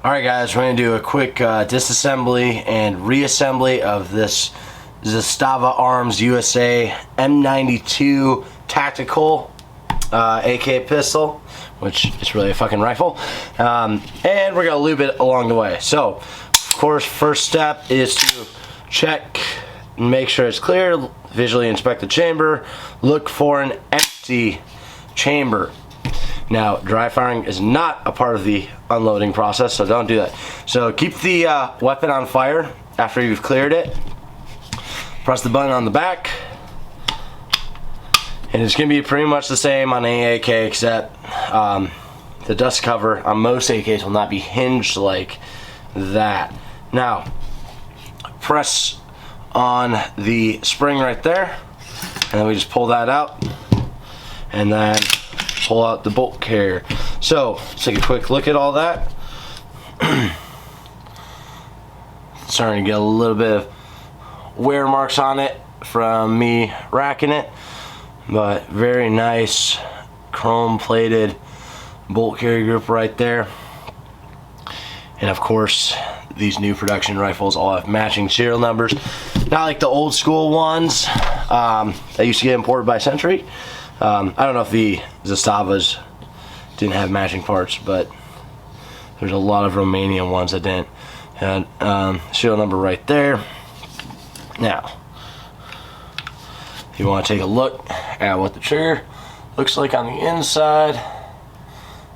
Alright guys, we're going to do a quick disassembly and reassembly of this Zastava Arms USA M92 tactical AK pistol, which is really a fucking rifle, and we're going to lube it along the way. So, of course, first step is to check and make sure it's clear, visually inspect the chamber, look for an empty chamber. Now, dry firing is not a part of the unloading process, so don't do that. So keep the weapon on fire after you've cleared it. Press the button on the back. And it's going to be pretty much the same on any AK, except the dust cover on most AKs will not be hinged like that. Now, press on the spring right there, and then we just pull that out, and then pull out the bolt carrier. So let's take a quick look at all that. Starting to get a little bit of wear marks on it from me racking it, but very nice chrome plated bolt carrier group right there. And of course, these new production rifles all have matching serial numbers, not like the old school ones that used to get imported by Century. I don't know if the Zastavas didn't have matching parts, but there's a lot of Romanian ones that didn't. And serial number right there. Now, if you want to take a look at what the trigger looks like on the inside,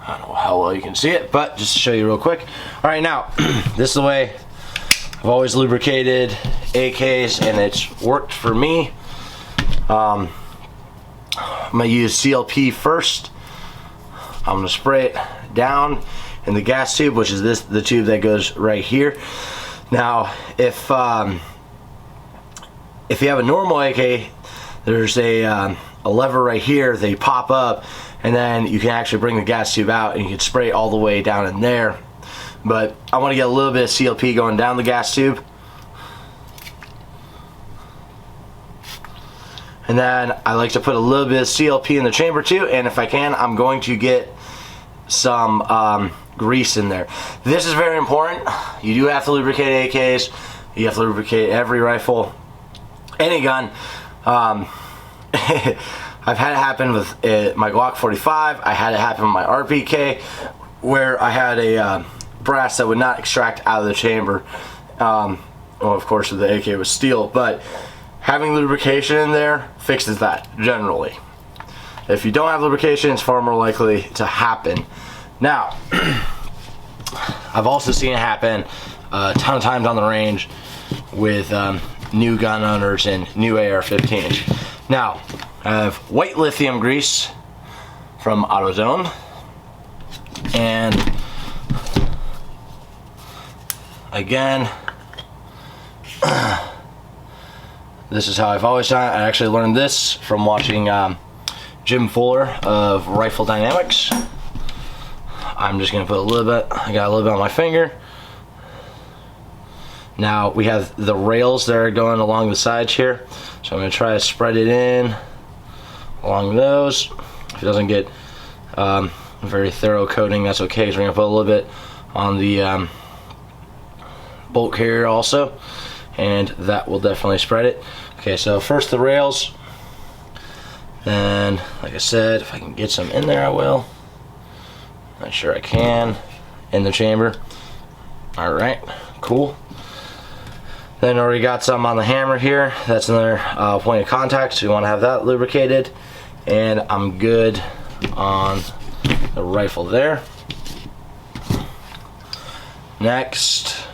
I don't know how well you can see it, but just to show you real quick. All right, now, this is the way I've always lubricated AKs, and it's worked for me. I'm going to use CLP first. I'm going to spray it down in the gas tube, which is the tube that goes right here. Now, if you have a normal AK, there's a lever right here that you pop up, and then you can actually bring the gas tube out and you can spray it all the way down in there. But I want to get a little bit of CLP going down the gas tube. And then I like to put a little bit of CLP in the chamber too, and if I can, I'm going to get some grease in there. This is very important. You do have to lubricate AKs. You have to lubricate every rifle, any gun. I've had it happen with my Glock 45. I had it happen with my RPK, where I had a brass that would not extract out of the chamber. Well, of course, with the AK it was steel, but having lubrication in there fixes that, generally. If you don't have lubrication, it's far more likely to happen. Now, I've also seen it happen a ton of times on the range with new gun owners and new AR-15s. Now, I have white lithium grease from AutoZone, and again, this is how I've always done it. I actually learned this from watching Jim Fuller of Rifle Dynamics. I'm just going to put a little bit, I got a little bit on my finger. Now we have the rails that are going along the sides here. So I'm going to try to spread it in along those. If it doesn't get a very thorough coating, that's okay, because we're going to put a little bit on the bolt carrier also, and that will definitely spread it. Okay, so first the rails, then like I said, if I can get some in there I will. Not sure I can, in the chamber. Alright, cool. Then already got some on the hammer here. That's another point of contact, so you want to have that lubricated. And I'm good on the rifle there. Next,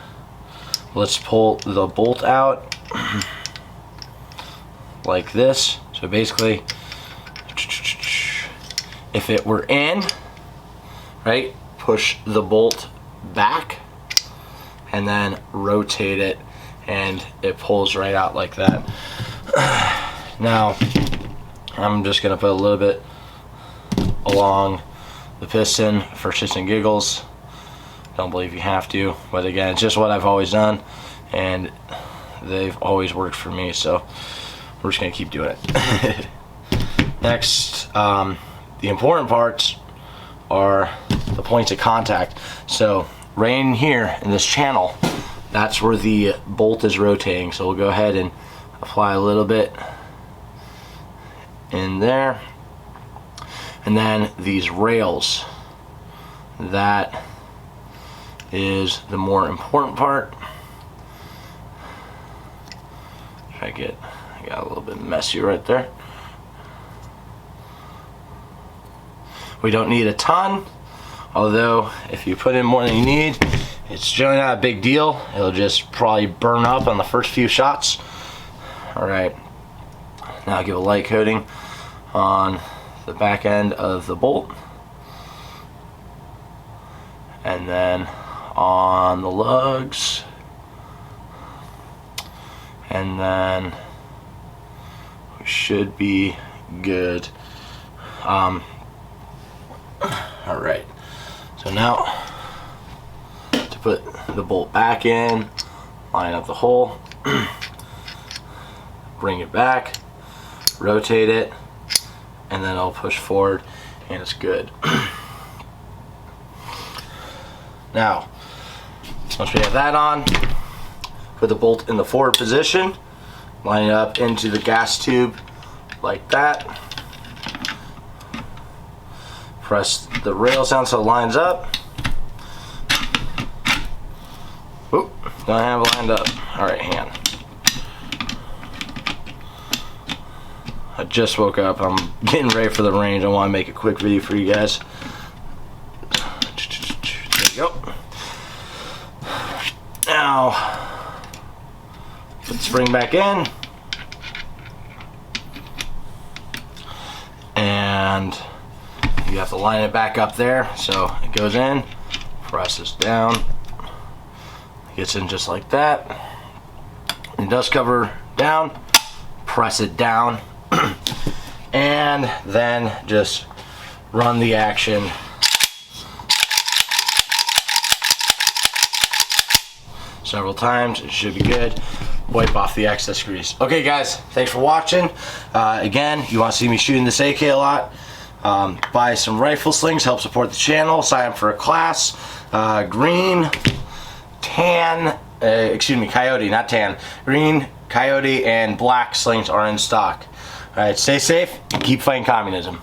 let's pull the bolt out like this. So basically, if it were in, right, push the bolt back and then rotate it, and it pulls right out like that. Now, I'm just gonna put a little bit along the piston for shits and giggles. Don't believe you have to, but again, it's just what I've always done, and they've always worked for me, so we're just gonna keep doing it. Next, the important parts are the points of contact. So right in here in this channel, that's where the bolt is rotating. So we'll go ahead and apply a little bit in there. And then these rails, that is the more important part. I got a little bit messy right there. We don't need a ton, although if you put in more than you need, it's generally not a big deal. It'll just probably burn up on the first few shots. All right, now give a light coating on the back end of the bolt, and then on the lugs, and then we should be good. All right, so now to put the bolt back in, line up the hole, bring it back, rotate it, and then I'll push forward and it's good. Now, once we have that on, put the bolt in the forward position, line it up into the gas tube like that. Press the rails down so it lines up. Oop, don't have it lined up. All right, hand. I just woke up. I'm getting ready for the range. I want to make a quick video for you guys. There you go. Now, put the spring back in. And you have to line it back up there. So it goes in, presses down, gets in just like that. And dust cover down, press it down. And then just run the action several times. It should be good. Wipe off the excess grease. Okay guys, thanks for watching. Again, you want to see me shooting this AK a lot, buy some rifle slings, help support the channel, sign up for a class. Green, tan, coyote, not tan. Green, coyote, and black slings are in stock. Alright, stay safe and keep fighting communism.